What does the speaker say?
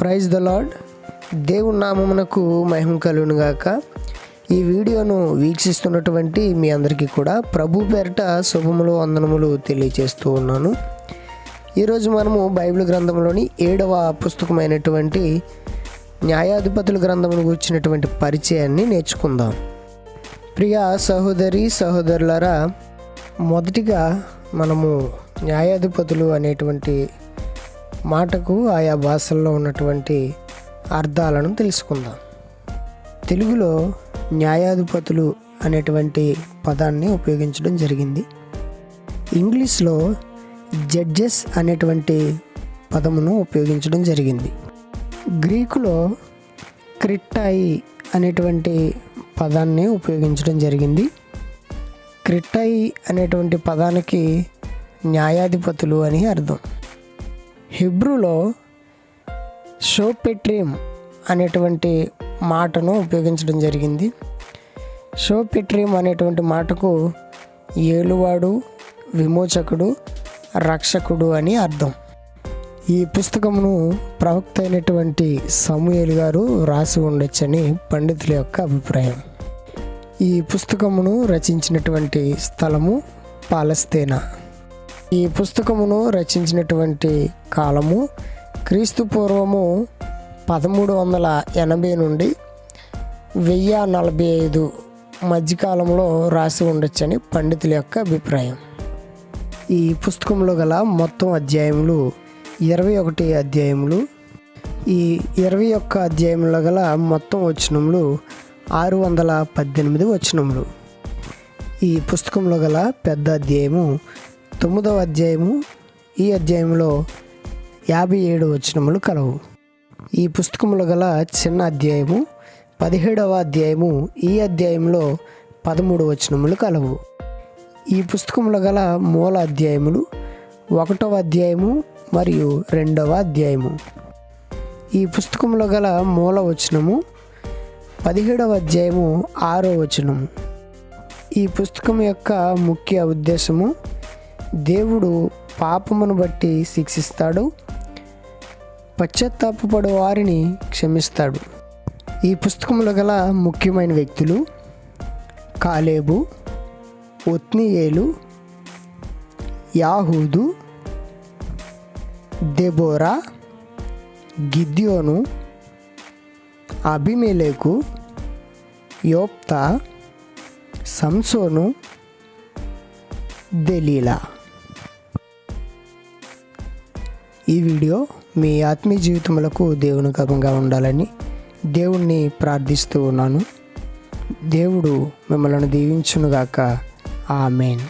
Praise the lord. దేవుని నామమునకు మహిమ కలుగును గాక. ఈ వీడియోను వీక్షిస్తున్నటువంటి మీ అందరికీ కూడా ప్రభు పేరిట శుభములు వందనములు తెలియజేస్తూ ఉన్నాను. ఈరోజు మనము బైబిల్ గ్రంథంలోని 7వ పుస్తకమైనటువంటి న్యాయాధిపతుల గ్రంథమును గురించినటువంటి పరిచయాన్ని నేర్చుకుందాం. ప్రియ సహోదరి సహోదరులారా, మొదటిగా మనము న్యాయాధిపతులు అనేటువంటి మాటకు ఆయా భాషల్లో ఉన్నటువంటి అర్థాలను తెలుసుకుందాం. తెలుగులో న్యాయాధిపతులు అనేటువంటి పదాన్ని ఉపయోగించడం జరిగింది. ఇంగ్లీష్లో జడ్జెస్ అనేటువంటి పదమును ఉపయోగించడం జరిగింది. గ్రీకులో క్రిట్టాయి అనేటువంటి పదాన్ని ఉపయోగించడం జరిగింది. క్రిట్టాయి అనేటువంటి పదానికి న్యాయాధిపతులు అని అర్థం. హెబ్రూలో షోపెట్రియం అనేటువంటి మాటను ఉపయోగించడం జరిగింది. షోపెట్రియం అనేటువంటి మాటకు ఏలువాడు, విమోచకుడు, రక్షకుడు అని అర్థం. ఈ పుస్తకమును ప్రవక్త అయినటువంటి సమూయేలు గారు రాసి ఉండొచ్చని పండితుల యొక్క అభిప్రాయం. ఈ పుస్తకమును రచించినటువంటి స్థలము పాలస్తీనా. ఈ పుస్తకమును రచించినటువంటి కాలము క్రీస్తు పూర్వము 1380 నుండి 1045 మధ్యకాలంలో రాసి ఉండొచ్చని పండితుల యొక్క అభిప్రాయం. ఈ పుస్తకంలో గల మొత్తం అధ్యాయములు 21 అధ్యాయములు. ఈ 21 అధ్యాయంలో గల మొత్తం వచనములు 618 వచనములు. ఈ పుస్తకంలో గల పెద్ద అధ్యాయము 9వ అధ్యాయము. ఈ అధ్యాయంలో 57 వచనములు కలవు. ఈ పుస్తకంలో గల చిన్న అధ్యాయము 17వ అధ్యాయము. ఈ అధ్యాయంలో 13 వచనములు కలవు. ఈ పుస్తకంలో గల మూల అధ్యాయములు 1వ అధ్యాయము మరియు 2వ అధ్యాయము. ఈ పుస్తకంలో గల మూల వచనము 17వ అధ్యాయము 6వ వచనము. ఈ పుస్తకం యొక్క ముఖ్య ఉద్దేశము దేవుడు పాపమును బట్టి శిక్షిస్తాడు, పశ్చాత్తాపపడు వారిని క్షమిస్తాడు. ఈ పుస్తకంలో గల ముఖ్యమైన వ్యక్తులు కాలేబు, ఒత్నీయేలు, యాహూదు, దెబోరా, గిద్యోను, అబీమెలెకు, యోప్తా, సంసోను, దెలీలా. ఈ వీడియో మీ ఆత్మీయ జీవితములకు దేవునికరంగా ఉండాలని దేవుణ్ణి ప్రార్థిస్తూ ఉన్నాను. దేవుడు మిమ్మల్ని దీవించునుగాక. ఆమేన్.